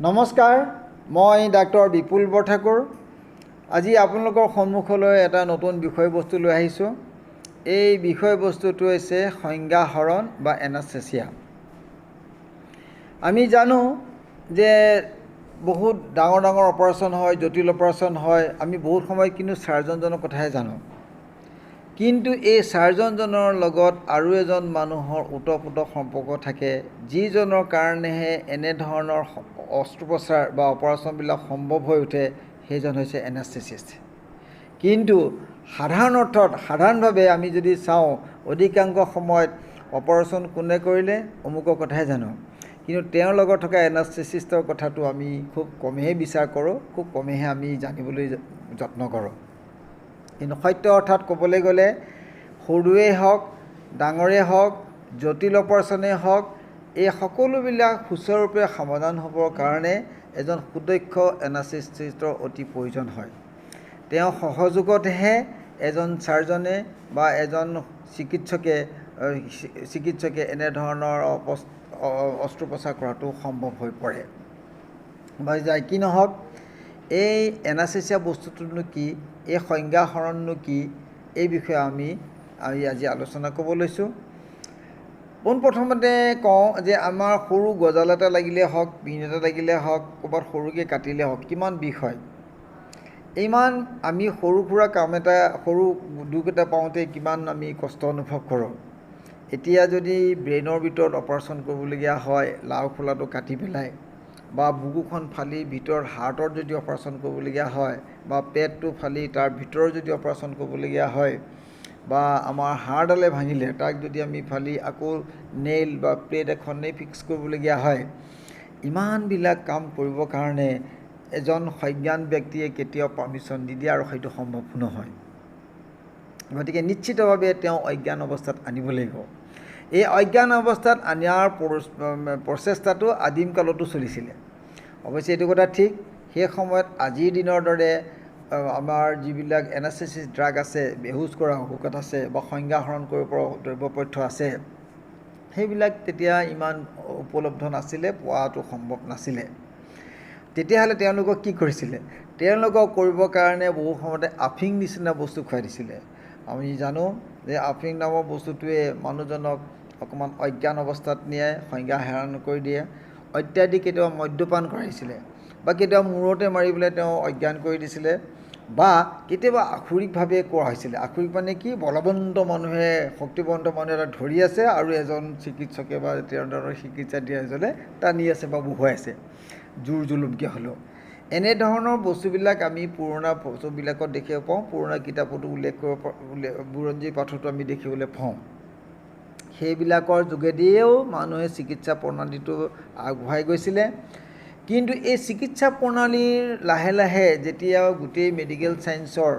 নমস্কাৰ, মই ডাক্তৰ বিপুল বৰঠাকুৰ। আজি আপোনালোকৰ সন্মুখলৈ এটা নতুন বিষয়বস্তু লৈ আহিছোঁ। এই বিষয়বস্তুটো হৈছে সংজ্ঞাহৰণ বা এনাস্থেচিয়া। আমি জানো যে বহুত ডাঙৰ ডাঙৰ অপাৰেশ্যন হয়, জটিল অপাৰেশ্যন হয়। আমি বহুত সময়ত কিন্তু চাৰ্জনজনৰ কথাহে জানো। কিন্তু এই চাৰ্জনজনৰ লগত আৰু এজন মানুহৰ ওতঃপ্ৰোত সম্পৰ্ক থাকে, যিজনৰ কাৰণেহে এনেধৰণৰ অস্ত্ৰোপচাৰ বা অপাৰেশ্যনবিলাক সম্ভৱ হৈ উঠে। সেইজন হৈছে এনাস্থেচিষ্ট। কিন্তু সাধাৰণভাৱে আমি যদি চাওঁ, অধিকাংশ সময়ত অপাৰেশ্যন কোনে কৰিলে অমুকৰ কথাহে জানো। কিন্তু তেওঁৰ লগত থকা এনাস্থেচিষ্টৰ কথাটো আমি খুব কমেহে বিচাৰ কৰোঁ, খুব কমেহে আমি জানিবলৈ যত্ন কৰোঁ। কিন্তু সত্য অৰ্থাৎ ক'বলৈ গ'লে সৰুৱেই হওক, ডাঙৰেই হওক, জটিল অপাৰেশ্যনেই হওক, এই সকলোবিলাক সুচাৰুৰূপে সমাধান হ'বৰ কাৰণে এজন সুদক্ষ এনাস্থেচিষ্টৰ অতি প্ৰয়োজন হয়। তেওঁ সহযোগতহে এজন চাৰ্জনে বা এজন চিকিৎসকে এনেধৰণৰ অস্ত্ৰোপচাৰ কৰাটো সম্ভৱ হৈ পৰে। বা যায় কি নহওক, এই এনাস্থেচিয়া বস্তুটোনো কি, এই সংজ্ঞাহৰণনো কি, এই বিষয়ে আমি আজি আলোচনা কৰিব লৈছোঁ। পোনপ্ৰথমতে কওঁ যে আমাৰ সৰু গজাল এটা লাগিলে হওক, পিন এটা লাগিলে হওক, ক'ৰবাত সৰুকৈ কাটিলে হওক, কিমান বিষ হয়। ইমান আমি সৰু সুৰা কাম এটা, সৰু দুখ এটা পাওঁতে কিমান আমি কষ্ট অনুভৱ কৰোঁ। এতিয়া যদি ব্ৰেইনৰ ভিতৰত অপাৰেশ্যন কৰিবলগীয়া হয়, লাও খোলাটো কাটি পেলাই, বা বুকুখন ফালি ভিতৰত হাৰ্টত যদি অপাৰেশ্যন কৰিবলগীয়া হয়, বা পেটটো ফালি তাৰ ভিতৰত যদি অপাৰেশ্যন কৰিবলগীয়া হয়, বা আমাৰ হাড়ডালে ভাঙিলে তাক যদি আমি ফালি আকৌ নেইল বা প্লেট এখনেই ফিক্স কৰিবলগীয়া হয়, ইমানবিলাক কাম কৰিবৰ কাৰণে এজন সজ্ঞান ব্যক্তিয়ে কেতিয়াও পাৰ্মিশ্যন নিদিয়ে আৰু সেইটো সম্ভৱ নহয়। গতিকে নিশ্চিতভাৱে তেওঁ অজ্ঞান অৱস্থাত আনিব লাগিব। এই অজ্ঞান অৱস্থাত অনাৰ প্ৰচেষ্টাটো আদিম কালতো চলিছিলে। অৱশ্যে এইটো কথা ঠিক, সেই সময়ত আজিৰ দিনৰ দৰে আমাৰ যিবিলাক এনাস্থেচিছ ড্ৰাগ আছে, বেহুচ কৰা ঔষধ আছে, বা সংজ্ঞাহৰণ কৰিব পৰা দ্ৰব্যপথ্য আছে, সেইবিলাক তেতিয়া ইমান উপলব্ধ নাছিলে, পোৱাটো সম্ভৱ নাছিলে। তেতিয়াহ'লে তেওঁলোকক কি কৰিছিলে? তেওঁলোকক কৰিবৰ কাৰণে বহু সময়তে আফিং নিচিনা বস্তু খুৱাই দিছিলে। আমি জানো যে আফিং নামৰ বস্তুটোৱে মানুহজনক অকণমান অজ্ঞান অৱস্থাত নিয়ে, সংজ্ঞাহৰণ কৰি দিয়ে। অত্যাধিক কেতিয়াবা মদ্যপান কৰাইছিলে, বা কেতিয়াবা মূৰতে মাৰি পেলাই তেওঁ অজ্ঞান কৰি দিছিলে, বা কেতিয়াবা আসুৰিকভাৱে কৰা হৈছিলে। আসুৰিক মানে কি? বলৱন্ত মানুহে, শক্তিবন্ত মানুহে এটা ধৰি আছে আৰু এজন চিকিৎসকে বা তেওঁৰ চিকিৎসা দিয়া এজনে টানি আছে বা বহুৱাই আছে, জোৰ জুলুমকৈ হ'লেও। এনেধৰণৰ বস্তুবিলাক আমি পুৰণা বস্তুবিলাকত দেখিব পাওঁ, পুৰণা কিতাপতো উল্লেখ কৰিব বুৰঞ্জী পাঠতো আমি দেখিবলৈ পাওঁ। সেইবিলাকৰ যোগেদিয়েও মানুহে চিকিৎসা প্ৰণালীটো আগবঢ়াই গৈছিলে। কিন্তু এই চিকিৎসা প্ৰণালীৰ লাহে লাহে যেতিয়া গোটেই মেডিকেল ছায়েন্সৰ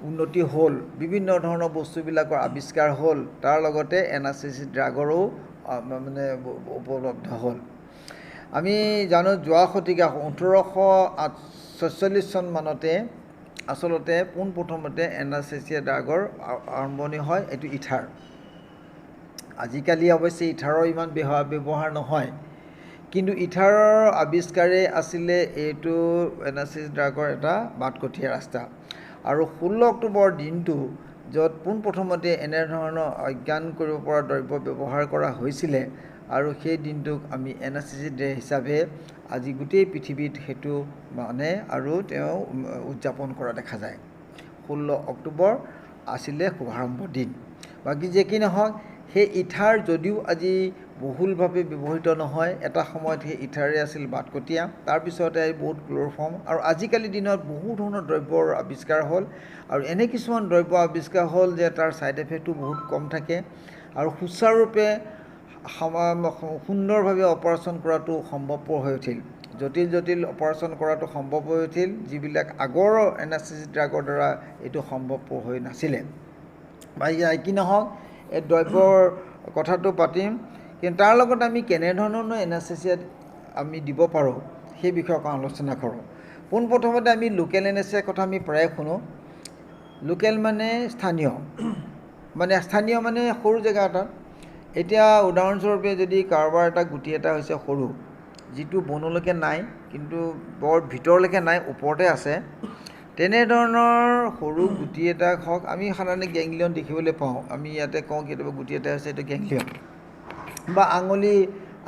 উন্নতি হ'ল, বিভিন্ন ধৰণৰ বস্তুবিলাকৰ আৱিষ্কাৰ হ'ল, তাৰ লগতে এনাস্থেচিছ ড্ৰাগৰো উপলব্ধ হ'ল। আমি জানো যোৱা শতিকা 1846 চন মানতে আচলতে পোনপ্ৰথমতে এনাস্থেচিয়া ড্ৰাগৰ আৰম্ভণি হয়। এইটো ইথাৰ। আজিকালি অৱশ্যে ইথাৰৰ ইমান ব্যৱহাৰ নহয়, কিন্তু ইথাৰৰ আৱিষ্কাৰেই আছিলে এইটো এনাস্থেচিছ ড্ৰাগৰ এটা বাটকটীয়া ৰাস্তা। আৰু 16 অক্টোবৰ দিনটো য'ত পোনপ্ৰথমতে এনেধৰণৰ অজ্ঞান কৰিব পৰা দ্ৰব্য ব্যৱহাৰ কৰা হৈছিলে, আৰু সেই দিনটোক আমি এনাস্থেচিছ ডে হিচাপে আজি গোটেই পৃথিৱীত সেইটো মানে আৰু তেওঁ উদযাপন কৰা দেখা যায়। 16 অক্টোবৰ আছিলে শুভাৰম্ভ দিন। বাকী যে কি নহওক, সেই ইথাৰ যদিও আজি বহুলভাৱে ব্যৱহৃত নহয়, এটা সময়ত সেই ইথাৰে আছিল বাটকটীয়া। তাৰপিছতে বহুত ক্ল'ৰফৰ্ম আৰু আজিকালি দিনত বহু ধৰণৰ দ্ৰব্যৰ আৱিষ্কাৰ হ'ল, আৰু এনে কিছুমান দ্ৰব্য আৱিষ্কাৰ হ'ল যে তাৰ ছাইড এফেক্টটো বহুত কম থাকে, আৰু সুচাৰুৰূপে সুন্দৰভাৱে অপাৰেশ্যন কৰাটো সম্ভৱপৰ হৈ উঠিল। জটিল অপাৰেশ্যন কৰাটো সম্ভৱ হৈ উঠিল, যিবিলাক আগৰ এনাস্থেচিছ ড্ৰাগৰ দ্বাৰা এইটো সম্ভৱপৰ হৈ নাছিলে। বা কি নহওক, এই দ্ৰব্যৰ কথাটো পাতিম, কিন্তু তাৰ লগত আমি কেনেধৰণৰ এনাস্থেচিয়া আমি দিব পাৰোঁ সেই বিষয়ে অকণ আলোচনা কৰোঁ। পোনপ্ৰথমতে আমি লোকেল এনাস্থেচিয়াৰ কথা আমি প্ৰায়ে শুনো। লোকেল মানে স্থানীয় মানে সৰু জেগা এটাত। এতিয়া উদাহৰণস্বৰূপে যদি কাৰোবাৰ এটা গুটি এটা হৈছে সৰু, যিটো বনলৈকে নাই কিন্তু বৰ ভিতৰলৈকে নাই ওপৰতে আছে তেনেধৰণৰ সৰু গুটি এটা হওক আমি সাধাৰণতে গেংলিয়ন দেখিবলৈ পাওঁ আমি ইয়াতে কওঁ কেতিয়াবা গুটি এটা হৈছে এইটো গেংলিয়ন বা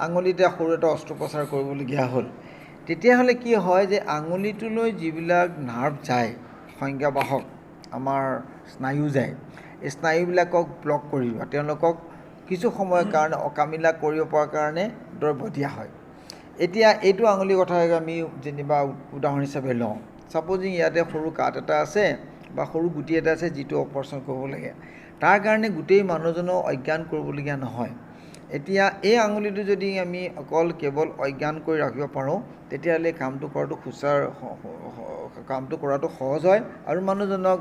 আঙুলিতে সৰু এটা অস্ত্ৰোপচাৰ কৰিবলগীয়া হ'ল তেতিয়াহ'লে কি হয় যে আঙুলিটোলৈ যিবিলাক নাৰ্ভ যায় সংজ্ঞাবাহক আমাৰ স্নায়ু যায় এই স্নায়ুবিলাকক ব্লক কৰিব তেওঁলোকক কিছু সময়ৰ কাৰণে অকামিলা কৰিব পৰাৰ কাৰণে দ্ৰব্য দিয়া হয় এতিয়া এইটো আঙুলিৰ কথা আমি যেনিবা উদাহৰণ হিচাপে লওঁ ছাপ'জিং ইয়াতে সৰু কাঠ এটা আছে বা সৰু গুটি এটা আছে যিটো অপাৰেশ্যন কৰিব লাগে তাৰ কাৰণে গোটেই মানুহজনক অজ্ঞান কৰিবলগীয়া নহয় এতিয়া এই আঙুলিটো যদি আমি অকল কেৱল অজ্ঞান কৰি ৰাখিব পাৰোঁ তেতিয়াহ'লে কামটো কৰাটো সহজ হয় আৰু মানুহজনক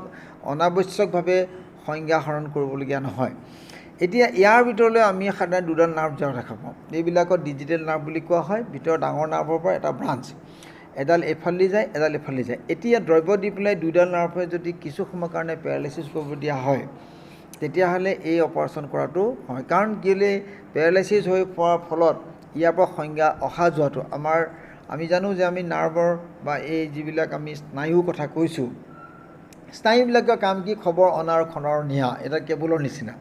অনাৱশ্যকভাৱে সংজ্ঞা হৰণ কৰিবলগীয়া নহয় এতিয়া ইয়াৰ ভিতৰলৈ আমি সাধাৰণতে দুডাল নাৰ্ভ যোৱা দেখা পাওঁ এইবিলাকক ডিজিটেল নাৰ্ভ বুলি কোৱা হয় ভিতৰত ডাঙৰ নাৰ্ভৰ পৰা এটা ব্ৰাঞ্চ এডাল এফালেদি যায় এডাল এফালেদি যায় এতিয়া দ্ৰব্য দি পেলাই দুডাল নাৰ্ভে যদি কিছু সময়ৰ কাৰণে পেৰালাইচিছ কৰিব দিয়া হয় তেতিয়াহ'লে এই অপাৰেশ্যন কৰাটো হয় কাৰণ কেলৈ পেৰালাইচিছ হৈ পৰাৰ ফলত ইয়াৰ পৰা সংজ্ঞা অহা যোৱাটো আমি জানো যে আমি নাৰ্ভৰ বা এই যিবিলাক আমি স্নায়ুৰ কথা কৈছোঁ স্নায়ুবিলাকৰ কাম কি খবৰ অনা আৰু খনৰ নিয়া এটা কেবুলৰ নিচিনা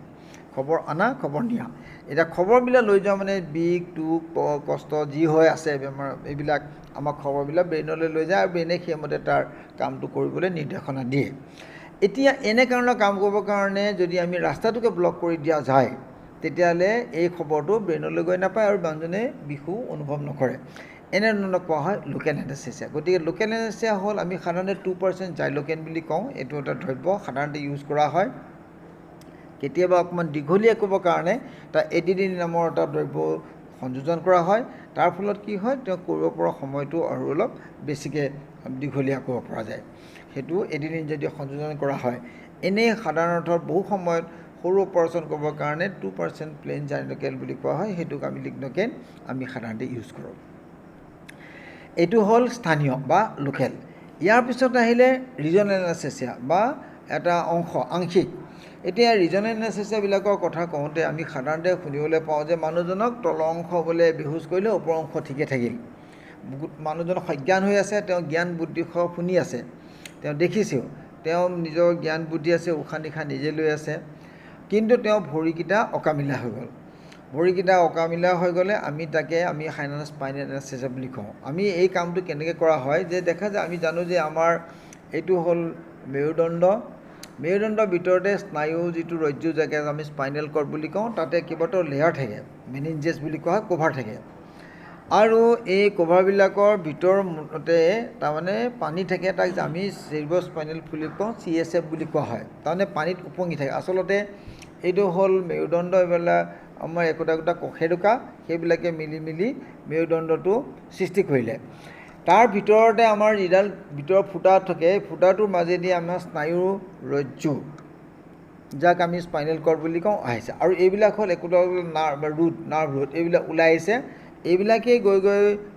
খবৰ অনা খবৰ নিয়া এতিয়া খবৰবিলাক লৈ যোৱা মানে বিষ দুখ কষ্ট যি হৈ আছে বেমাৰ এইবিলাক আমাৰ খবৰবিলাক ব্ৰেইনলৈ লৈ যায় আৰু ব্ৰেইনে সেইমতে তাৰ কামটো কৰিবলৈ নিৰ্দেশনা দিয়ে এতিয়া এনে কাৰণৰ কাম কৰিবৰ কাৰণে যদি আমি ৰাস্তাটোকে ব্লক কৰি দিয়া যায় তেতিয়াহ'লে এই খবৰটো ব্ৰেইনলৈ গৈ নাপায় আৰু মানুহজনে বিষো অনুভৱ নকৰে এনেধৰণৰ কোৱা হয় লোকেল এনেস্থেচিয়া গতিকে লোকেল এনেস্থেচিয়া হ'ল আমি সাধাৰণতে 2% জাইলোকেন বুলি কওঁ এইটো এটা দ্ৰব্য সাধাৰণতে ইউজ কৰা হয় কেতিয়াবা অকণমান দীঘলীয়া কৰিবৰ কাৰণে তাৰ এডিডিন নামৰ এটা দ্ৰব্য সংযোজন কৰা হয় তাৰ ফলত কি হয় তেওঁ কৰিব পৰা সময়টো আৰু অলপ বেছিকৈ দীঘলীয়া কৰিব পৰা যায় সেইটো এডিডিন যদি সংযোজন কৰা হয় এনেই সাধাৰণতে বহু সময়ত সৰু অপাৰেশ্যন কৰিবৰ কাৰণে 2% প্লেইন জাইলোকেন বুলি কোৱা হয় সেইটোক আমি লিগনোকেন আমি সাধাৰণতে ইউজ কৰোঁ এইটো হ'ল স্থানীয় বা লোকেল ইয়াৰ পিছত আহিলে ৰিজনেল এনেস্থেচিয়া বা এটা আংশিক এতিয়া ৰিজনেল এনেস্থেচিয়াবিলাকৰ কথা কওঁতে আমি সাধাৰণতে শুনিবলৈ পাওঁ যে মানুহজনক তলৰ অংশ বোলে বেহুচ কৰিলে ওপৰ অংশ ঠিকে থাকিল মানুহজন সজ্ঞান হৈ আছে তেওঁ জ্ঞান বুদ্ধি শুনি আছে তেওঁ দেখিছেও তেওঁ নিজৰ জ্ঞান বুদ্ধি আছে উশাহ নিশাহ নিজে লৈ আছে কিন্তু তেওঁ ভৰিকেইটা অকামিলা হৈ গ'ল ভৰিকেইটা অকামিলা হৈ গ'লে আমি তাকে স্পাইনেল এনেস্থেচিয়া বুলি কওঁ আমি এই কামটো কেনেকৈ কৰা হয় যে দেখা যায় আমি জানো যে আমাৰ এইটো হ'ল মেৰুদণ্ডৰ ভিতৰতে স্নায়ু যিটো ৰজ্জু জেগা আমি স্পাইনেল কৰ্ড বুলি কওঁ তাতে কেইবাটাও লেয়াৰ থাকে মেনিনজেছ বুলি কোৱা হয় কভাৰ থাকে আৰু এই কভাৰবিলাকৰ ভিতৰতে তাৰমানে পানী থাকে তাক আমি চেৰিব্ৰোস্পাইনেল ফ্লুইড কওঁ CSF বুলি কোৱা হয় তাৰমানে পানীত উপঙি থাকে আচলতে এইটো হ'ল মেৰুদণ্ড এইবিলাক আমাৰ একোটা কশেৰুকা সেইবিলাকে মিলি মেৰুদণ্ডটো সৃষ্টি কৰিলে তাৰ ভিতৰতে আমাৰ যিডাল ভিতৰৰ ফুটা থাকে ফুটাটোৰ মাজেদি আমাৰ স্নায়ুৰ ৰজ্জু যাক আমি স্পাইনেল কৰ্ড বুলি কওঁ আহিছে আৰু এইবিলাক হ'ল একোটা নাৰ্ভ ৰুট এইবিলাক ওলাই আহিছে এইবিলাকেই গৈ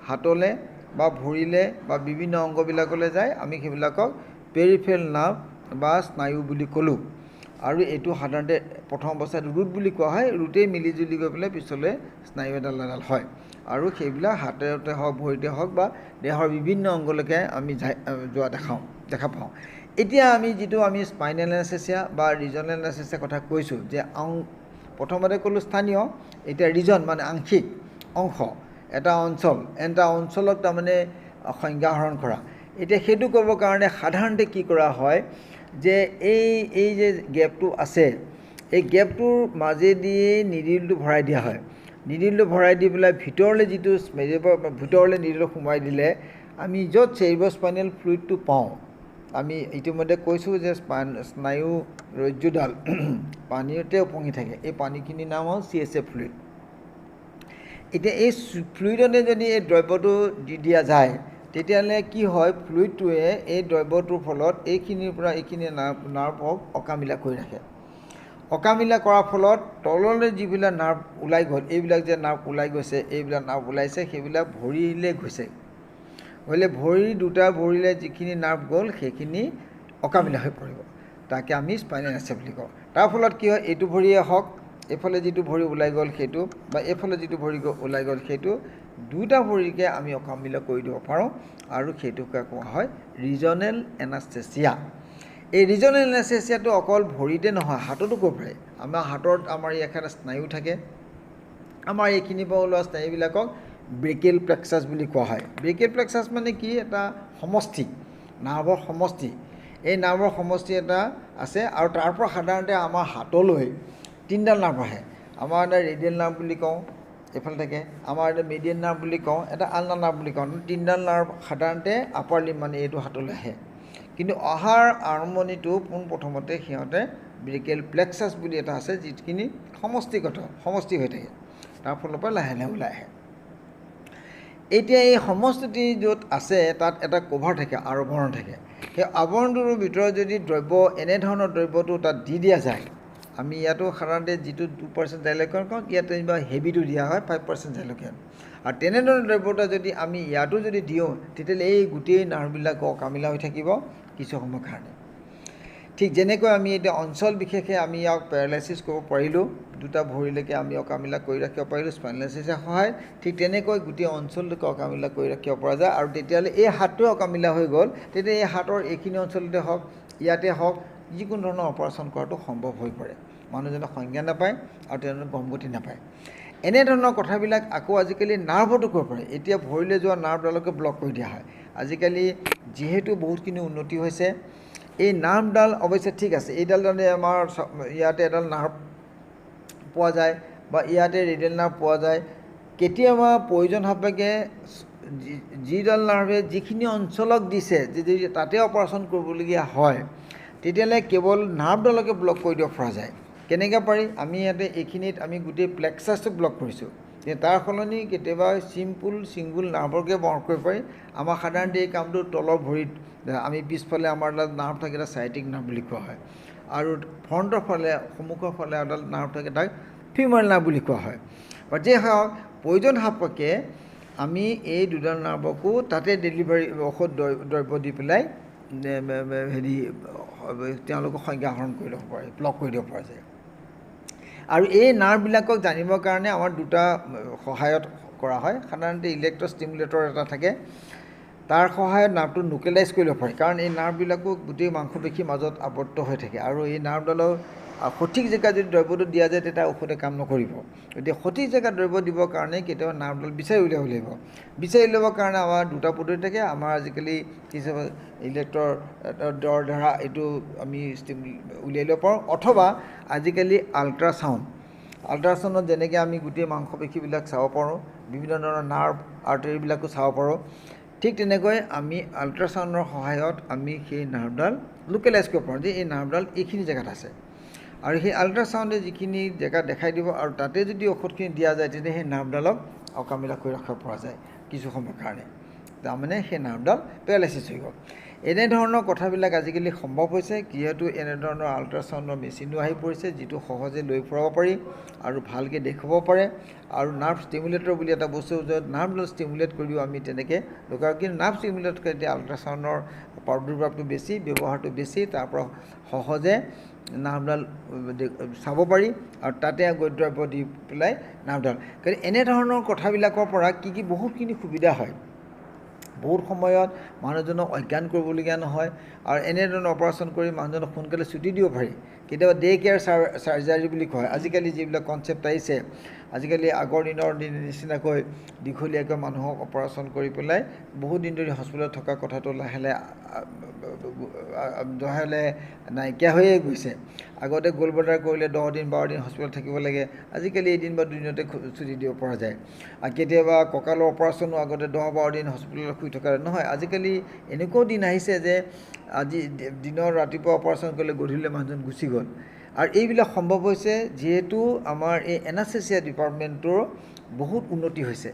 হাতলৈ বা ভৰিলে বা বিভিন্ন অংগবিলাকলৈ যায় আমি সেইবিলাকক পেৰিফেৰেল নাৰ্ভ বা স্নায়ু বুলি ক'লোঁ আৰু এইটো সাধাৰণতে প্ৰথম অৱস্থাত ৰুট বুলি কোৱা হয় ৰুটেই মিলিজুলি গৈ পেলাই পিছলৈ স্নায়ু এডাল হয় আৰু সেইবিলাক হাততে হওক ভৰিতে হওক বা দেহৰ বিভিন্ন অংগলৈকে আমি যোৱা দেখা পাওঁ এতিয়া আমি যিটো স্পাইনেল এনেস্থেচিয়া বা ৰিজনেল এনেস্থেচিয়া কথা কৈছোঁ যে প্ৰথমতে ক'লোঁ স্থানীয় এতিয়া ৰিজন মানে আংশিক অংশ এটা অঞ্চলক তাৰমানে সংজ্ঞা হৰণ কৰা এতিয়া সেইটো কৰিবৰ কাৰণে সাধাৰণতে কি কৰা হয় যে এই যে গেপটো আছে এই গেপটোৰ মাজেদিয়ে নিডিলটো ভৰাই দিয়া হয় নিডিলটো ভৰাই দি পেলাই ভিতৰলৈ যিটো ভিতৰলৈ নিডিলটো সোমাই দিলে আমি য'ত চেৰিব্ৰোস্পাইনেল ফ্লুইডটো পাওঁ আমি ইতিমধ্যে কৈছোঁ যে স্নায়ু ৰজ্জুডাল পানীতে উপঙি থাকে এই পানীখিনিৰ নাম হ'ল CSF ফ্লুইড এতিয়া এই ফ্লুইডতে যদি এই দ্ৰব্যটো দি দিয়া যায় তেতিয়াহ'লে কি হয় ফ্লুইডটোৱে এই দ্ৰব্যটোৰ ফলত এইখিনিৰ পৰা এইখিনি নাৰ্ভক অকামিলা কৰি ৰাখে অকামিলা কৰাৰ ফলত তললৈ যিবিলাক নাৰ্ভ ওলাই গ'ল এইবিলাক যে নাৰ্ভ ওলাই গৈছে এইবিলাক নাৰ্ভ ওলাইছে সেইবিলাক ভৰিলৈ গৈছে দুটা ভৰিলে যিখিনি নাৰ্ভ গ'ল সেইখিনি অকামিলা হৈ পৰিব তাকে আমি স্পাইনেল এনেস্থেচিয়া বুলি কওঁ তাৰ ফলত কি হয় এইটো ভৰিয়ে হওক এইফালে যিটো ভৰি ওলাই গ'ল সেইটো বা এইফালে যিটো ভৰি ওলাই গ'ল সেইটো দুটা ভৰিকে আমি অকামিলা কৰি দিব পাৰোঁ আৰু সেইটোকে কোৱা হয় ৰিজনেল এনাস্থেচিয়া। এই ৰিজনেল এনাস্থেচিয়াটো অকল ভৰিতে নহয়, হাততো কৰিব পাৰে। আমাৰ হাতত আমাৰ ইয়াত স্নায়ু থাকে, আমাৰ এইখিনিৰ পৰা ওলোৱা স্নায়ুবিলাকক ব্ৰেকিয়েল প্লেক্সাছ বুলি কোৱা হয়। ব্ৰেকিয়েল প্লেক্সাছ মানে কি? এটা সমষ্টি, নাৰ্ভৰ সমষ্টি। এই নাৰ্ভৰ সমষ্টি এটা আছে আৰু তাৰ পৰা সাধাৰণতে আমাৰ হাতলৈ তিনিডাল নাৰ্ভ আহে। আমাৰ এটা ৰেডিয়েল নাৰ্ভ বুলি কওঁ, এইফালে থাকে। আমাৰ এটা মিডিয়ান নাৰ্ভ বুলি কওঁ, এটা আলনা নাৰ্ভ বুলি কওঁ। তিনিডাল নাৰ্ভ সাধাৰণতে আপাৰ লিম্ব মানে এইটো হাতলৈ আহে। কিন্তু অহাৰ আৰম্ভণিটো পোনপ্ৰথমতে সিহঁতে ব্ৰেকিয়েল প্লেক্সাছ বুলি এটা আছে, যিখিনি সমষ্টি হৈ থাকে, তাৰ ফালৰ পৰা লাহে লাহে ওলাই আহে। এতিয়া এই সমষ্টিটি য'ত আছে তাত এটা কভাৰ থাকে, আৱৰণ থাকে। সেই আৱৰণটোৰ ভিতৰত যদি দ্ৰব্য, এনেধৰণৰ দ্ৰব্যটো তাত দি দিয়া যায়, আমি ইয়াতো সাধাৰণতে যিটো 2% জাইলেকন কওঁ, ইয়াত যেনিবা হেভিটো দিয়া হয় 5% জাইলেকন। আৰু তেনেধৰণৰ দ্ৰব্যটা যদি আমি ইয়াতো যদি দিওঁ, তেতিয়াহ'লে এই গোটেই নাৰ্ভবিলাক অকামিলা হৈ থাকিব কিছু সময়ৰ কাৰণে। ঠিক যেনেকৈ আমি এতিয়া অঞ্চল বিশেষে আমি ইয়াক পেৰালাইচিছ কৰিব পাৰিলোঁ, দুটা ভৰিলৈকে আমি অকামিলা কৰি ৰাখিব পাৰিলোঁ স্পাইনেলাইচিছৰ সহায়ত। ঠিক তেনেকৈ গোটেই অঞ্চলটোকে অকামিলা কৰি ৰাখিব পৰা যায়। আৰু তেতিয়াহ'লে এই হাতটোৱে অকামিলা হৈ গ'ল, তেতিয়া এই হাতৰ এইখিনি অঞ্চলতে হওক, ইয়াতে হওক, যিকোনো ধৰণৰ অপাৰেশ্যন কৰাটো সম্ভৱ হৈ পৰে। মানুহজনে সংজ্ঞা নাপায় আৰু তেওঁলোকে গমগতি নাপায়। এনেধৰণৰ কথাবিলাক আকৌ আজিকালি নাৰ্ভতো কৰিব পাৰে। এতিয়া ভৰিলৈ যোৱা নাৰ্ভডালকে ব্লক কৰি দিয়া হয়। আজিকালি যিহেতু বহুতখিনি উন্নতি হৈছে, এই নাৰ্ভডাল অৱশ্যে ঠিক আছে, এইডাল মানে আমাৰ ইয়াতে এডাল নাৰ্ভ পোৱা যায় বা ইয়াতে ৰেডিয়েল নাৰ্ভ পোৱা যায়। কেতিয়াবা প্ৰয়োজন সাপেক্ষে যিডাল নাৰ্ভে যিখিনি অঞ্চলক দিছে, যদি তাতে অপাৰেশ্যন কৰিবলগীয়া হয়, তেতিয়াহ'লে কেৱল নাৰ্ভডালকে ব্লক কৰি দিব পৰা যায়। কেনেকৈ পাৰি? আমি ইয়াতে এইখিনিত আমি গোটেই প্লেক্সাছটো ব্লক কৰিছোঁ, তাৰ সলনি কেতিয়াবা ছিংগুল নাৰ্ভকে ব্লক কৰিব পাৰি। আমাৰ সাধাৰণতে এই কামটো তলৰ ভৰিত, আমি পিছফালে আমাৰ এডাল নাৰ্ভ থাকে, এটা চাইটিক নাৰ্ভ বুলি কোৱা হয়। আৰু ফ্ৰণ্টৰ ফালে, সন্মুখৰ ফালে এডাল নাৰ্ভ থাকে, তাক ফিমেল নাৰ্ভ বুলি কোৱা হয়। বা যি হওক, প্ৰয়োজন সাপেক্ষে আমি এই দুডাল নাৰ্ভকো তাতে ডেলিভাৰী ঔষধ দ্ৰব্য দি পেলাই তেওঁলোকক সংজ্ঞা হৰণ কৰি ল'ব পাৰে, ব্লক কৰি দিব পৰা যায়। আৰু এই নাৰ্ভবিলাকক জানিবৰ কাৰণে আমাৰ দুটা সহায়ত কৰা হয়। সাধাৰণতে ইলেক্ট্ৰষ্টিমুলেটৰ এটা থাকে, তাৰ সহায়ত নাৰ্ভটো লোকেলাইজ কৰিব পাৰি। কাৰণ এই নাৰ্ভবিলাকো গোটেই মাংসপেশীৰ মাজত আবদ্ধ হৈ থাকে, আৰু এই নাৰ্ভডালৰ সঠিক জেগাত যদি দ্ৰব্যটো দিয়া যায়, তেতিয়া ঔষধে কাম নকৰিব। গতিকে সঠিক জেগাত দ্ৰব্য দিবৰ কাৰণে কেতিয়াবা নাৰ্ভডাল বিচাৰি উলিয়াব লাগিব। বিচাৰি উলিয়াবৰ কাৰণে আমাৰ দুটা পদ্ধতি থাকে। আমাৰ আজিকালি কিছুমান ইলেক্ট্ৰৰ দ্বাৰা এইটো আমি উলিয়াই ল'ব পাৰোঁ, অথবা আজিকালি আল্ট্ৰাচাউণ্ডত যেনেকৈ আমি গোটেই মাংসপেশীবিলাক চাব পাৰোঁ, বিভিন্ন ধৰণৰ নাৰ্ভ আৰ্টাৰীবিলাকো চাব পাৰোঁ, ঠিক তেনেকৈ আমি আল্ট্ৰাচাউণ্ডৰ সহায়ত আমি সেই নাৰ্ভডাল লোকেলাইজ কৰিব পাৰোঁ যে এই নাৰ্ভডাল এইখিনি জেগাত আছে। আৰু সেই আল্ট্ৰাচাউণ্ডে যিখিনি জেগা দেখাই দিব আৰু তাতে যদি ঔষধখিনি দিয়া যায়, তেতিয়া সেই নাৰ্ভডালক অকামিলা কৰি ৰাখিব পৰা যায় কিছু সময়ৰ কাৰণে। তাৰমানে সেই নাৰ্ভডাল পেৰালাইচিছ হৈ গ'ল। এনেধৰণৰ কথাবিলাক আজিকালি সম্ভৱ হৈছে, যিহেতু এনেধৰণৰ আল্ট্ৰাচাউণ্ডৰ মেচিনো আহি পৰিছে, যিটো সহজে লৈ ফুৰাব পাৰি আৰু ভালকৈ দেখুৱাব পাৰে। আৰু নাৰ্ভ ষ্টিমুলেটৰ বুলি এটা বস্তু, য'ত নাৰ্ভডাল ষ্টিমুলেট কৰিও আমি তেনেকৈ দৰকাৰ। কিন্তু নাৰ্ভ ষ্টিমুলেটতকৈ এতিয়া আল্ট্ৰাচাউণ্ডৰ প্ৰাদুৰ্ভাৱটো বেছি, ব্যৱহাৰটো বেছি, তাৰ পৰা সহজে নাৰ্ভডাল চাব পাৰি আৰু তাতে দ্ৰব্য দি পেলাই নাৰ্ভডাল। গতিকে এনেধৰণৰ কথাবিলাকৰ পৰা কি বহুতখিনি সুবিধা হয়। বহুত সময়ত মানুহজনক অজ্ঞান কৰিবলগীয়া নহয়, আৰু এনেধৰণৰ অপাৰেশ্যন কৰি মানুহজনক সোনকালে ছুটি দিব পাৰি। কেতিয়াবা ডে কেয়াৰ চাৰ্জাৰী বুলি কয়। আজিকালি যিবিলাক কনচেপ্ট আহিছে, আজিকালি আগৰ দিনৰ নিচিনাকৈ দীঘলীয়াকৈ মানুহক অপাৰেশ্যন কৰি পেলাই বহুত দিন ধৰি হস্পিটেলত থকা কথাটো লাহে লাহে নাইকিয়া হৈয়ে গৈছে। আগতে গ'ল্ড ব্লাডাৰ কৰিলে 10 দিন 12 দিন হস্পিটেলত থাকিব লাগে, আজিকালি এদিন বা দুদিনতে ছুটি দিব পৰা যায়। আৰু কেতিয়াবা কঁকালৰ অপাৰেশ্যনো আগতে 10-12 দিন হস্পিটেলত শুই থকা নহয়, আজিকালি এনেকুৱাও দিন আহিছে যে আজি দিনৰ ৰাতিপুৱা অপাৰেশ্যন কৰিলে গধূলি মানুহজন গুচি গ'ল। আৰু এইবিলাক সম্ভৱ হৈছে যিহেতু আমাৰ এই এনাস্থেচিয়া ডিপাৰ্টমেণ্টৰ বহুত উন্নতি হৈছে।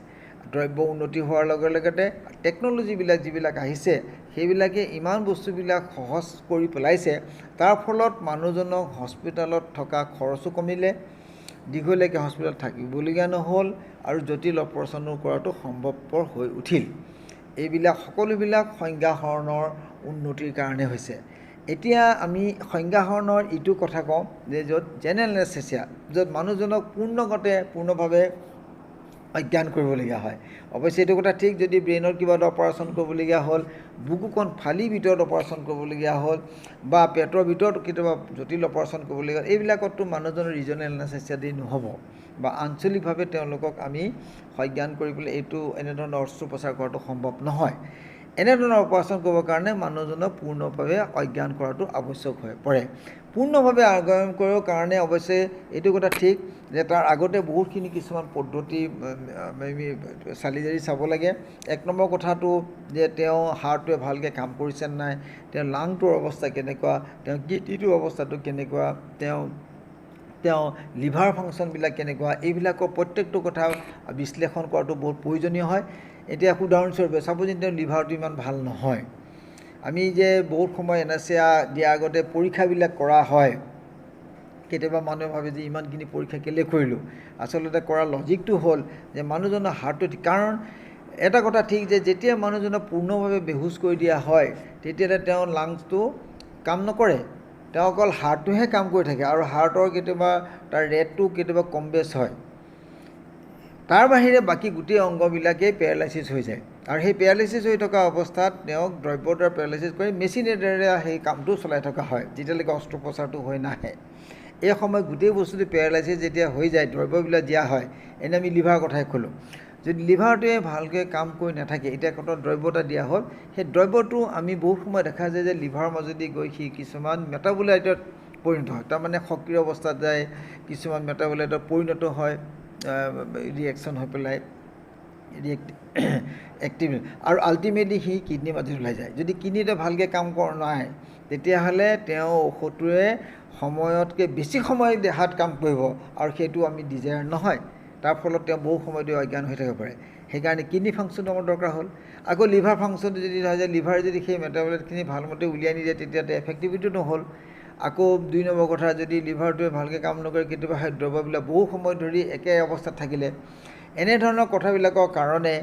দ্ৰব্য উন্নতি হোৱাৰ লগে লগতে টেকন'লজিবিলাক যিবিলাক আহিছে, সেইবিলাকে ইমান বস্তুবিলাক সহজ কৰি পেলাইছে, তাৰ ফলত মানুহজনক হস্পিটেলত থকা খৰচো কমিলে, দীঘলীয়াকৈ হস্পিটেলত থাকিবলগীয়া নহ'ল, আৰু জটিল অপাৰেশ্যনো কৰাটো সম্ভৱপৰ হৈ উঠিল। এইবিলাক সকলোবিলাক সংজ্ঞাহৰণৰ উন্নতিৰ কাৰণে হৈছে। এতিয়া আমি সংজ্ঞাহৰণৰ ইটো কথা কওঁ যে য'ত জেনেৰেল এনাস্থেচিয়া, য'ত মানুহজনক পূৰ্ণভাৱে অজ্ঞান কৰিবলগীয়া হয়। অৱশ্যে এইটো কথা ঠিক, যদি ব্ৰেইনৰ কিবা এটা অপাৰেশ্যন কৰিবলগীয়া হ'ল, বুকুখন ফালি ভিতৰত অপাৰেশ্যন কৰিবলগীয়া হ'ল, বা পেটৰ ভিতৰত কেতিয়াবা জটিল অপাৰেশ্যন কৰিবলগীয়া হ'ল, এইবিলাকততো মানুহজনৰ ৰিজনেল এনাস্থেচিয়া দি নহ'ব, বা আঞ্চলিকভাৱে তেওঁলোকক আমি সজ্ঞান কৰিবলৈ এইটো এনেধৰণৰ অস্ত্ৰোপচাৰ কৰাটো সম্ভৱ নহয়। এনেধৰণৰ অপাৰেশ্যন কৰিবৰ কাৰণে মানুহজনক পূৰ্ণভাৱে অজ্ঞান কৰাটো আৱশ্যক হৈ পৰে। পূৰ্ণভাৱে অজ্ঞান কৰিবৰ কাৰণে অৱশ্যে এইটো কথা ঠিক যে তাৰ আগতে বহুতখিনি কিছুমান পদ্ধতি চালি জাৰি চাব লাগে। 1 নম্বৰ কথাটো যে তেওঁ হাৰ্টটোৱে ভালকৈ কাম কৰিছে নাই, তেওঁ লাংটোৰ অৱস্থা কেনেকুৱা, তেওঁ কিডনিটোৰ অৱস্থাটো কেনেকুৱা, তেওঁ লিভাৰ ফাংচনবিলাক কেনেকুৱা, এইবিলাকৰ প্ৰত্যেকটো কথা বিশ্লেষণ কৰাটো বহুত প্ৰয়োজনীয় হয়। এতিয়া উদাহৰণস্বৰূপে চাপ'জ তেওঁ লিভাৰটো ইমান ভাল নহয়, আমি যে বহুত সময় এনাস্থেচিয়া দিয়াৰ আগতে পৰীক্ষাবিলাক কৰা হয়, কেতিয়াবা মানুহে ভাবে যে ইমানখিনি পৰীক্ষা কেলৈ কৰিলোঁ। আচলতে কৰা লজিকটো হ'ল যে মানুহজনৰ হাৰ্টটো, কাৰণ এটা কথা ঠিক যে যেতিয়া মানুহজনক পূৰ্ণভাৱে বেহুচ কৰি দিয়া হয় তেতিয়াহ'লে তেওঁৰ লাংছটো কাম নকৰে, তেওঁ অকল হাৰ্টটোহে কাম কৰি থাকে, আৰু হাৰ্টৰ কেতিয়াবা তাৰ ৰেটটো কেতিয়াবা কম বেছ হয়। তাৰ বাহিৰে বাকী গোটেই অংগবিলাকেই পেৰালাইচিছ হৈ যায়, আৰু সেই পেৰালাইচিছ হৈ থকা অৱস্থাত তেওঁক দ্ৰব্যৰ দ্বাৰা পেৰালাইচিছ কৰি মেচিনেৰে সেই কামটো চলাই থকা হয় যেতিয়ালৈকে অস্ত্ৰোপচাৰটো হৈ নাহে। এই সময়ত গোটেই বস্তুটো পেৰালাইচিছ যেতিয়া হৈ যায়, দ্ৰব্যবিলাক দিয়া হয়, এনে আমি লিভাৰৰ কথাই ক'লোঁ, যদি লিভাৰটোৱে ভালকৈ কাম কৰি নাথাকে, এতিয়া কত দ্ৰব্য এটা দিয়া হ'ল, সেই দ্ৰব্যটো আমি বহুত সময় দেখা যায় যে লিভাৰৰ মাজেদি গৈ সি কিছুমান মেটাবলাইটত পৰিণত হয়, তাৰমানে সক্ৰিয় অৱস্থাত যায়, কিছুমান মেটাবলাইটত পৰিণত হয়, ৰিয়েকশ্যন হৈ পেলাই এক্টিভ, আৰু আল্টিমেটলি সি কিডনিৰ মাজত ওলাই যায়। যদি কিডনিতে ভালকৈ কাম কৰা নাই তেতিয়াহ'লে তেওঁ ঔষধটোৱে সময়তকৈ বেছি সময় দেহাত কাম কৰিব, আৰু সেইটো আমি ডিজায়াৰ নহয়, তাৰ ফলত তেওঁ বহু সময় ধৰি অজ্ঞান হৈ থাকিব পাৰে। সেইকাৰণে কিডনি ফাংচনটো আমাৰ দৰকাৰ হ'ল। আকৌ লিভাৰ ফাংচনটো যদি হয় যে লিভাৰ যদি সেই মেটাবলাইটখিনি ভালমতে উলিয়াই নিদিয়ে তেতিয়া এফেক্টিভিটি নহ'ল। আকৌ 2 নম্বৰ কথা, যদি লিভাৰটোৱে ভালকৈ কাম নকৰে, কেতিয়াবা সেই দ্ৰব্যবিলাক বহু সময় ধৰি একে অৱস্থাত থাকিলে, এনেধৰণৰ কথাবিলাকৰ কাৰণে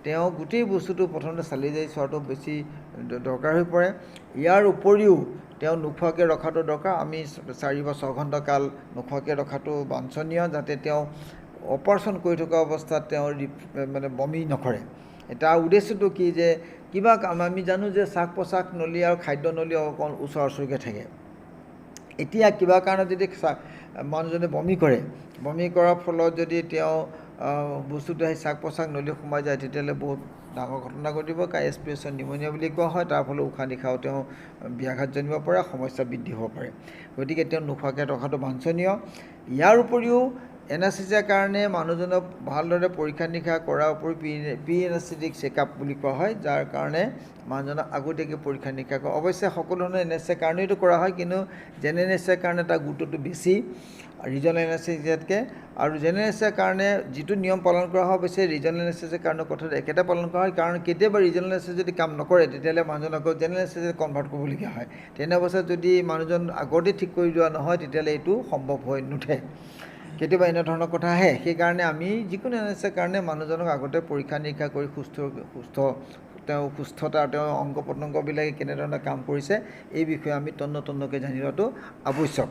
তেওঁ গোটেই বস্তুটো প্ৰথমতে চালি জাৰি চোৱাটো বেছি দৰকাৰ হৈ পৰে। ইয়াৰ উপৰিও তেওঁ নোখোৱাকৈ ৰখাটো দৰকাৰ, আমি 4 বা 6 ঘণ্টা কাল নোখোৱাকৈ ৰখাটো বাঞ্ছনীয়, যাতে তেওঁ অপাৰেশ্যন কৰি থকা অৱস্থাত তেওঁ মানে বমি নকৰে। তাৰ উদ্দেশ্যটো কি যে কিবা আমি জানো যে শ্বাস প্ৰশ্বাস নলী আৰু খাদ্য নলী অকণ ওচৰা ওচৰিকৈ থাকে। এতিয়া কিবা কাৰণত যদি মানুহজনে বমি কৰে, বমি কৰাৰ ফলত যদি তেওঁ বস্তুটো সেই শ্বাস প্ৰশ্বাস নলী সোমাই যায় তেতিয়াহ'লে বহুত ডাঙৰ ঘটনা ঘটিব, এস্পিৰেশ্যন নিউমনিয়া বুলি কোৱা হয়। তাৰ ফলত উশাহ নিশাহও তেওঁ ব্যাঘাত জন্মিব পাৰে, সমস্যা বৃদ্ধি হ'ব পাৰে। গতিকে তেওঁ নোখোৱাকৈ ৰখাটো বাঞ্ছনীয়। ইয়াৰ উপৰিও এনাস্থেচিয়াৰ কাৰণে মানুহজনক ভালদৰে পৰীক্ষা নিৰীক্ষা কৰাৰ উপৰি প্ৰি এনাস্থেটিক চেকআপ বুলি কোৱা হয়, যাৰ কাৰণে মানুহজনক আগতীয়াকৈ পৰীক্ষা নিৰীক্ষা কৰা। অৱশ্যে সকলো ধৰণৰ এনাস্থেচিয়াৰ কাৰণেই এইটো কৰা হয়, কিন্তু জেনেৰেল এনাস্থেচিয়াৰ কাৰণে তাৰ গুৰুত্বটো বেছি ৰিজনেল এনাস্থেচিয়াতকৈ। আৰু জেনেৰেল এনাস্থেচিয়াৰ কাৰণে যিটো নিয়ম পালন কৰা হয়, অৱশ্যে ৰিজনেল এনাস্থেচিয়াৰ কাৰণে কথাটো একেটা পালন কৰা হয়, কাৰণ কেতিয়াবা ৰিজনেল এনাস্থেচিয়া যদি কাম নকৰে তেতিয়াহ'লে মানুহজনক আকৌ জেনেৰেল এনাস্থেচিয়াত কনভাৰ্ট কৰিবলগীয়া হয়। তেনে অৱস্থাত যদি মানুহজন আগতে ঠিক কৰি লোৱা নহয় তেতিয়াহ'লে এইটো সম্ভৱ হৈ নুঠে, কেতিয়াবা এনেধৰণৰ কথা আহে। সেইকাৰণে আমি যিকোনো এনাস্থেচিয়াৰ কাৰণে মানুহজনক আগতে পৰীক্ষা নিৰীক্ষা কৰি তেওঁ সুস্থতা, তেওঁৰ অংগ প্ৰত্যংগবিলাকে কেনেধৰণে কাম কৰিছে এই বিষয়ে আমি তন্নতন্নকৈ জানি লোৱাটো আৱশ্যক।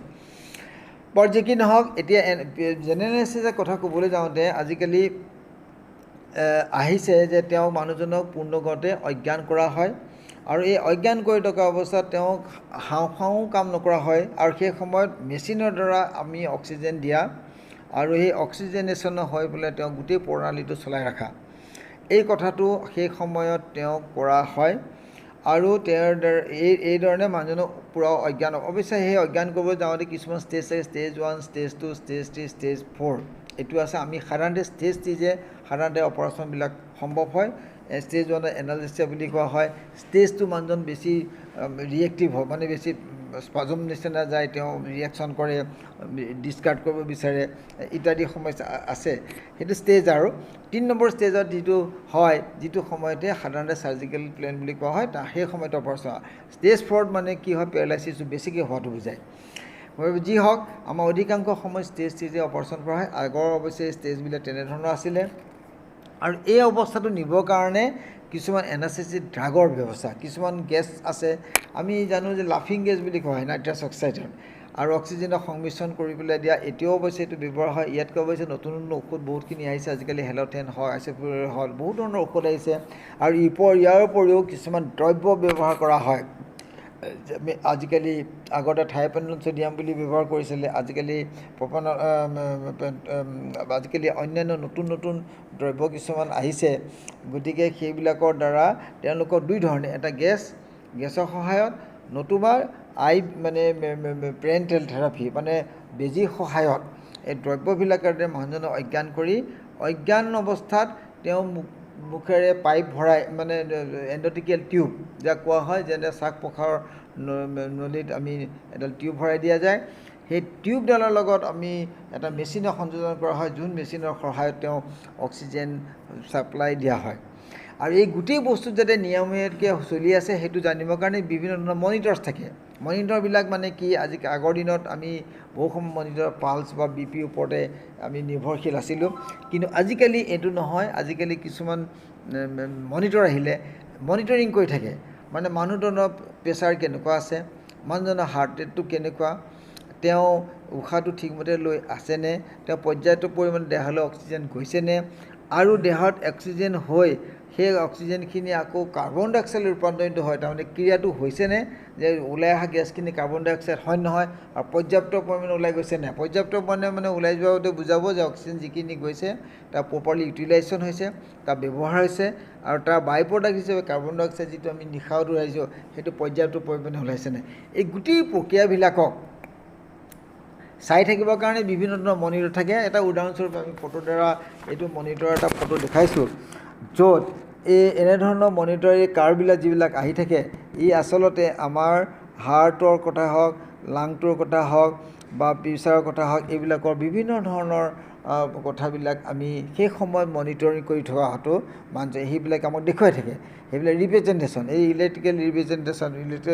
বাৰু যি কি নহওক, এতিয়া জেনেৰেল এনাস্থেচিয়াৰ কথা ক'বলৈ যাওঁতে আজিকালি আহিছে যে তেওঁ মানুহজনক পূৰ্ণগতে অজ্ঞান কৰা হয়, আৰু এই অজ্ঞান কৰি থকা অৱস্থাত তেওঁক হাওঁফাওঁ কাম নকৰা হয়, আৰু সেই সময়ত মেচিনৰ দ্বাৰা আমি অক্সিজেন দিয়া আৰু সেই অক্সিজেনেশ্যন হৈ পেলাই তেওঁ গোটেই প্ৰণালীটো চলাই ৰখা, এই কথাটো সেই সময়ত তেওঁক কৰা হয়। আৰু তেওঁৰ এইধৰণে মানুহজনক পূৰা অজ্ঞান, অৱশ্যে সেই অজ্ঞান কৰিব যাওঁতে কিছুমান ষ্টেজ থাকে, ষ্টেজ 1, ষ্টেজ 2, ষ্টেজ 3, ষ্টেজ 4 এইটো আছে। আমি সাধাৰণতে ষ্টেজ 3 সাধাৰণতে অপাৰেশ্যনবিলাক সম্ভৱ হয়। ষ্টেজ 1 এনালজেচিয়া বুলি কোৱা হয়। ষ্টেজ 2 মানুহজন বেছি ৰিয়েক্টিভ হয়, মানে বেছি স্পাজম নিচিনা যায়, তেওঁ ৰিয়েকশ্যন কৰে, ডিছকাৰ্ড কৰিব বিচাৰে ইত্যাদি সমস্যা আছে, সেইটো ষ্টেজ। আৰু 3 নম্বৰ ষ্টেজত যিটো হয়, যিটো সময়তে সাধাৰণতে চাৰ্জিকেল প্লেন বুলি কোৱা হয়, সেই সময়তে অপাৰেশ্যন। ষ্টেজ 4 মানে কি হয়, পেৰালাইচিছটো বেছিকৈ হোৱাটো বুজায়। যি হওক, আমাৰ অধিকাংশ সময় ষ্টেজ 3 অপাৰেশ্যন কৰা হয়। আগৰ অৱশ্যে ষ্টেজবিলাক তেনেধৰণৰ আছিলে, আৰু এই অৱস্থাটো নিবৰ কাৰণে কিছুমান এনাস্থেচিক ড্ৰাগৰ ব্যৱস্থা, কিছুমান গেছ আছে। আমি জানো যে লাফিং গেছ বুলি কোৱা হয় নাইট্ৰাছ অক্সাইডৰ, আৰু অক্সিজেনৰ সংমিশ্ৰণ কৰি পেলাই দিয়া এতিয়াও অৱশ্যে এইটো ব্যৱহাৰ হয়। ইয়াতকৈ অৱশ্যে নতুন নতুন ঔষধ বহুতখিনি আহিছে আজিকালি, হেলথেন হয়, আইচোফ্লুৰ হ'ল, বহুত ধৰণৰ ঔষধ আহিছে। আৰু ইয়াৰ উপৰিও কিছুমান দ্ৰব্য ব্যৱহাৰ কৰা হয়। আজিকালি আগতে থাইপেনল ছডিয়াম বুলি ব্যৱহাৰ কৰিছিলে, আজিকালি আজিকালি অন্যান্য নতুন নতুন দ্ৰব্য কিছুমান আহিছে। গতিকে সেইবিলাকৰ দ্বাৰা তেওঁলোকৰ দুই ধৰণে, এটা গেছৰ সহায়ত, নতুবা পেৰেণ্টেল থেৰাপি মানে বেজীৰ সহায়ত এই দ্ৰব্যবিলাকেৰে মানুহজনক অজ্ঞান কৰি অজ্ঞান অৱস্থাত তেওঁ মুখেৰে পাইপ ভৰাই মানে এণ্ড'থেলিয়েল টিউব যাক কোৱা হয়, যেনে শ্বাস প্ৰশ্বাসৰ নলীত আমি এডাল টিউব ভৰাই দিয়া যায়। সেই টিউবডালৰ লগত আমি এটা মেচিনৰ সংযোজন কৰা হয়, যোন মেচিনৰ সহায়ত তেওঁ অক্সিজেন ছাপ্লাই দিয়া হয়। আৰু এই গোটেই বস্তুত যাতে নিয়মীয়াকৈ চলি আছে সেইটো জানিবৰ কাৰণে বিভিন্ন ধৰণৰ মনিটৰ্ছ থাকে। মনিটৰবিলাক মানে কি, আগৰ দিনত আমি বহু সময় মনিটৰ পালছ বা BP ওপৰতে আমি নিৰ্ভৰশীল আছিলোঁ, কিন্তু আজিকালি এইটো নহয়। আজিকালি কিছুমান মনিটৰ আহিলে মনিটৰিং কৰি থাকে, মানে মানুহজনৰ প্ৰেছাৰ কেনেকুৱা আছে, মানুহজনৰ হাৰ্ট ৰেটটো কেনেকুৱা, তেওঁ উশাহটো ঠিকমতে লৈ আছেনে, তেওঁ পৰ্যাপ্ত পৰিমাণে দেহলৈ অক্সিজেন গৈছেনে, আৰু দেহত অক্সিজেন হৈ সেই অক্সিজেনখিনি আকৌ কাৰ্বন ডাই অক্সাইড ৰূপান্তৰিত হয়, তাৰমানে ক্ৰিয়াটো হৈছেনে, যে ওলাই অহা গেছখিনি কাৰ্বন ডাই অক্সাইড হয় নহয়, আৰু পৰ্যাপ্ত পৰিমাণে ওলাই গৈছে নাই। পৰ্যাপ্ত পৰিমাণে ওলাই যোৱাতে বুজাব যে অক্সিজেন যিখিনি গৈছে তাৰ প্ৰপাৰলি ইউটিলাইজেশ্যন হৈছে, তাৰ ব্যৱহাৰ হৈছে, আৰু তাৰ বাই প্ৰডাক্ট হিচাপে কাৰ্বন ডাই অক্সাইড যিটো আমি নিশাহত উৰাইছোঁ সেইটো পৰ্যাপ্ত পৰিমাণে ওলাইছে নাই। এই গোটেই প্ৰক্ৰিয়াবিলাকক চাই থাকিবৰ কাৰণে বিভিন্ন ধৰণৰ মনিটৰ থাকে। এটা উদাহৰণস্বৰূপে আমি ফটোৰ দ্বাৰা এইটো মনিটৰৰ এটা ফটো দেখাইছোঁ, য'ত এনেধৰণৰ মনিটৰ এই কাৰ্ভবিলাক যিবিলাক আহি থাকে, ই আচলতে আমাৰ হাৰ্টৰ কথা হওক, লাংটোৰ কথা হওক বা প্ৰেছাৰৰ কথা হওক, এইবিলাকৰ বিভিন্ন ধৰণৰ কথাবিলাক আমি সেই সময়ত মনিটৰিং কৰি থকাটো মানুহে সেইবিলাক আমাক দেখুৱাই থাকে। সেইবিলাক ৰিপ্ৰেজেণ্টেশ্যন, এই electrical representation,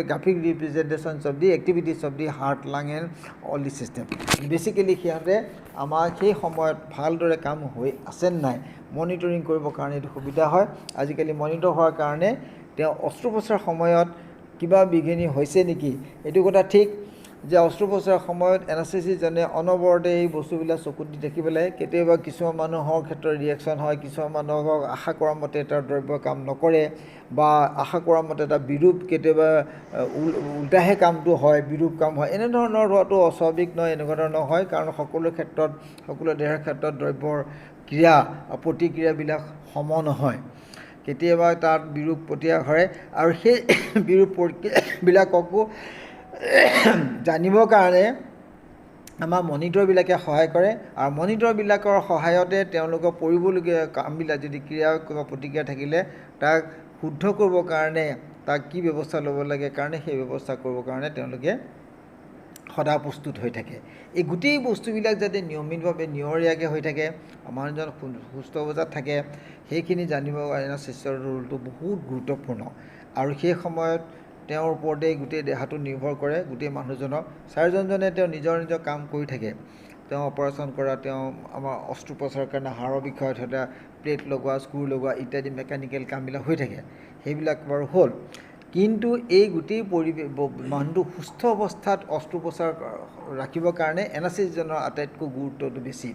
graphic representations of the activities of the heart, lung and all the system. Basically সিহঁতে আমাক সেই সময়ত ভালদৰে কাম হৈ আছে নাই মনিটৰিং কৰিবৰ কাৰণে এইটো সুবিধা হয়। আজিকালি মনিটৰ হোৱাৰ কাৰণে তেওঁ অস্ত্ৰোপচাৰৰ সময়ত কিবা বিঘিনি হৈছে নেকি, এইটো কথা ঠিক যে অস্ত্ৰোপচাৰৰ সময়ত এনাস্থেচিষ্টজনে অনবৰতে এই বস্তুবিলাক চকুত দি থাকিব লাগে। কেতিয়াবা কিছুমান মানুহৰ ক্ষেত্ৰত ৰিয়েকশ্যন হয়, কিছুমান মানুহক আশা কৰা মতে এটা দ্ৰব্য কাম নকৰে, বা আশা কৰা মতে এটা বিৰূপ, কেতিয়াবা উল্টাহে কামটো হয়, বিৰূপ কাম হয়। এনেধৰণৰ হোৱাটো অস্বাভাৱিক নহয়, এনেকুৱা ধৰণৰ হয়, কাৰণ সকলো ক্ষেত্ৰত, সকলো দেহৰ ক্ষেত্ৰত দ্ৰব্যৰ ক্ৰিয়া প্ৰতিক্ৰিয়াবিলাক সম নহয়। কেতিয়াবা তাত বিৰূপ প্ৰতিক্ৰিয়া হয়, আৰু সেই বিৰূপ প্ৰতিক্ৰিয়াবিলাককো জানিবৰ কাৰণে আমাৰ মনিটৰবিলাকে সহায় কৰে। আৰু মনিটৰবিলাকৰ সহায়তে তেওঁলোকৰ কৰিবলগীয়া কামবিলাক, যদি ক্ৰিয়া কিবা প্ৰতিক্ৰিয়া থাকিলে তাক শুদ্ধ কৰিবৰ কাৰণে তাক কি ব্যৱস্থা ল'ব লাগে কাৰণে সেই ব্যৱস্থা কৰিবৰ কাৰণে তেওঁলোকে সদা প্ৰস্তুত হৈ থাকে। এই গোটেই বস্তুবিলাক যাতে নিয়মিতভাৱে নিয়ৰীয়াকৈ হৈ থাকে, মানুহজন সুস্থ অৱস্থাত থাকে, সেইখিনি জানিবৰ কাৰণে এনাস্থেচিষ্টৰ ৰোলটো বহুত গুৰুত্বপূৰ্ণ। আৰু সেই সময়ত তেওঁৰ ওপৰতেই গোটেই দেহাটো নিৰ্ভৰ কৰে, গোটেই মানুহজনক। চাৰ্জনজনে তেওঁ নিজৰ কাম কৰি থাকে, তেওঁ অপাৰেশ্যন কৰা, তেওঁ আমাৰ অস্ত্ৰোপচাৰৰ কাৰণে হাড়ৰ বিষয়ত এটা প্লেট লগোৱা, স্ক্ৰু লগোৱা ইত্যাদি মেকানিকেল কামবিলাক হৈ থাকে, সেইবিলাক বাৰু হ'ল। কিন্তু এই গোটেই মানুহটো সুস্থ অৱস্থাত অস্ত্ৰোপচাৰ ৰাখিবৰ কাৰণে এনাস্থেচিষ্টজনৰ আটাইতকৈ গুৰুত্বটো বেছি।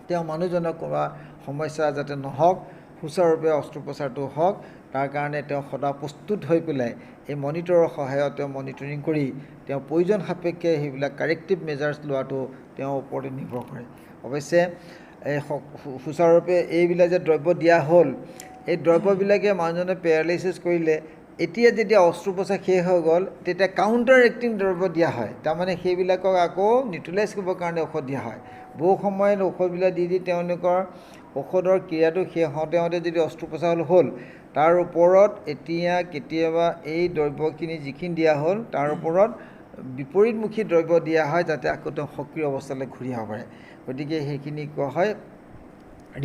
তেওঁ মানুহজনক কোনোবা সমস্যা যাতে নহওক, সুচাৰুৰূপে অস্ত্ৰোপচাৰটো হওক, তাৰ কাৰণে তেওঁ সদা প্ৰস্তুত হৈ পেলাই এই মনিটৰৰ সহায়ত তেওঁ মনিটৰিং কৰি তেওঁ প্ৰয়োজন সাপেক্ষে সেইবিলাক কাৰেক্টিভ মেজাৰ্ছ লোৱাটো তেওঁৰ ওপৰতে নিৰ্ভৰ কৰে। অৱশ্যে এই সুচাৰুৰূপে এইবিলাক যে দ্ৰব্য দিয়া হ'ল, এই দ্ৰব্যবিলাকে মানুহজনে পেৰালাইচিছ কৰিলে, এতিয়া যেতিয়া অস্ত্ৰোপচাৰ শেষ হৈ গ'ল তেতিয়া কাউণ্টাৰ এক্টিং দ্ৰব্য দিয়া হয়, তাৰমানে সেইবিলাকক আকৌ নিউট্ৰেলাইজ কৰিবৰ কাৰণে ঔষধ দিয়া হয়। বহু সময়ত ঔষধবিলাক দি তেওঁলোকৰ ঔষধৰ ক্ৰিয়াটো শেষ হওঁতে যদি অস্ত্ৰোপচাৰ হ'ল, তাৰ ওপৰত এতিয়া কেতিয়াবা এই দ্ৰব্যখিনি যিখিনি দিয়া হ'ল তাৰ ওপৰত বিপৰীতমুখী দ্ৰব্য দিয়া হয়, যাতে আকৌ তেওঁ সক্ৰিয় অৱস্থালৈ ঘূৰি আহিব পাৰে। গতিকে সেইখিনি কোৱা হয়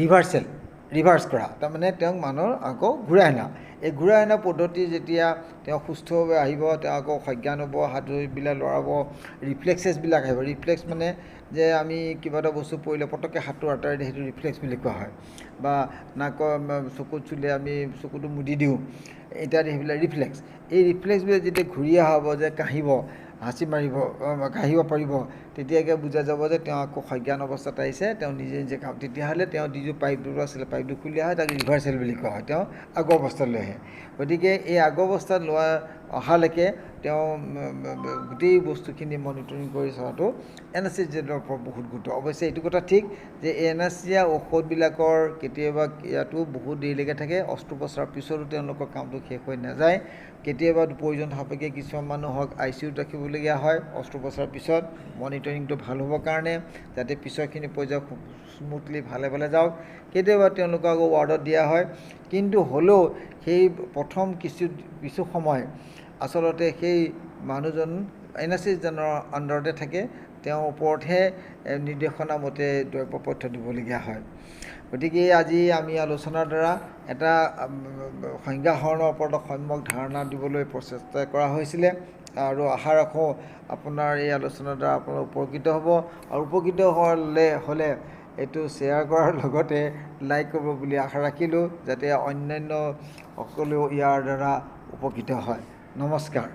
ৰিভাৰ্চ কৰা, তাৰমানে তেওঁক মানুহৰ আকৌ ঘূৰাই অনা। এই ঘূৰাই অনা পদ্ধতি যেতিয়া তেওঁ সুস্থভাৱে আহিব, তেওঁ আকৌ সজ্ঞান হ'ব, হাত ভৰিবিলাক লৰাব, ৰিফ্লেক্সেছবিলাক আহিব। ৰিফ্লেক্স মানে যে আমি কিবা এটা বস্তু পৰিলে পটককৈ হাতটো আঁতৰাই দিয়ে, সেইটো ৰিফ্লেক্স বুলি কোৱা হয়। বা নাকৰ চকুত চুলে আমি চকুটো মুদি দিওঁ ইত্যাদি, সেইবিলাক ৰিফ্লেক্স। এই ৰিফ্লেক্সবিলাক যেতিয়া ঘূৰি অহা হ'ব, যে কাঢ়িব, হাঁচি মাৰিব কাঢ়িব পাৰিব তেতিয়াকৈ বুজা যাব যে তেওঁ আকৌ সজ্ঞান অৱস্থাত আহিছে তেওঁ নিজে নিজে কাম তেতিয়াহ'লে তেওঁ যিটো পাইপটো আছিলে পাইপটো খুলি হয় তাক ৰিভাৰ্চেল বুলি কোৱা হয় তেওঁ আগৰ অৱস্থালৈ আহে গতিকে এই আগৰ অৱস্থাত লোৱা অহালৈকে তেওঁ গোটেই বস্তুখিনি মনিটৰিং কৰি চোৱাটো এনাস্থেচিয়াৰ ওপৰত বহুত গুৰুত্ব অৱশ্যে এইটো কথা ঠিক যে এনাস্থেচিয়া ঔষধবিলাকৰ কেতিয়াবা ইয়াতো বহুত দেৰিলৈকে থাকে অস্ত্ৰোপচাৰৰ পিছতো তেওঁলোকৰ কামটো শেষ হৈ নাযায় কেতিয়াবা প্ৰয়োজন সাপেক্ষে কিছুমান মানুহক ICUত ৰাখিবলগীয়া হয় অস্ত্ৰোপচাৰৰ পিছত মনিটৰিংটো ভাল হ'বৰ কাৰণে যাতে পিছৰখিনি পৰ্যায় স্মুথলি ভালে ভালে যাওক কেতিয়াবা তেওঁলোকক আকৌ ৱাৰ্ডত দিয়া হয় কিন্তু হ'লেও সেই প্ৰথম কিছু সময় আচলতে সেই মানুহজন এনাস্থেচিয়ানৰ আণ্ডাৰতে থাকে তেওঁৰ ওপৰতহে নিৰ্দেশনা মতে দ্ৰব্য পথ্য দিবলগীয়া হয় গতিকে আজি আমি আলোচনাৰ দ্বাৰা এটা সংজ্ঞাহৰণৰ ওপৰত সম্যক ধাৰণা দিবলৈ প্ৰচেষ্টা কৰা হৈছিলে আৰু আশা ৰাখোঁ আপোনাৰ এই আলোচনাৰ দ্বাৰা আপোনাৰ উপকৃত হ'ব আৰু উপকৃত হ'লে এইটো শ্বেয়াৰ কৰাৰ লগতে লাইক কৰিব বুলি আশা ৰাখিলোঁ যাতে অন্যান্য সকলেও ইয়াৰ দ্বাৰা উপকৃত হয় নমস্কাৰ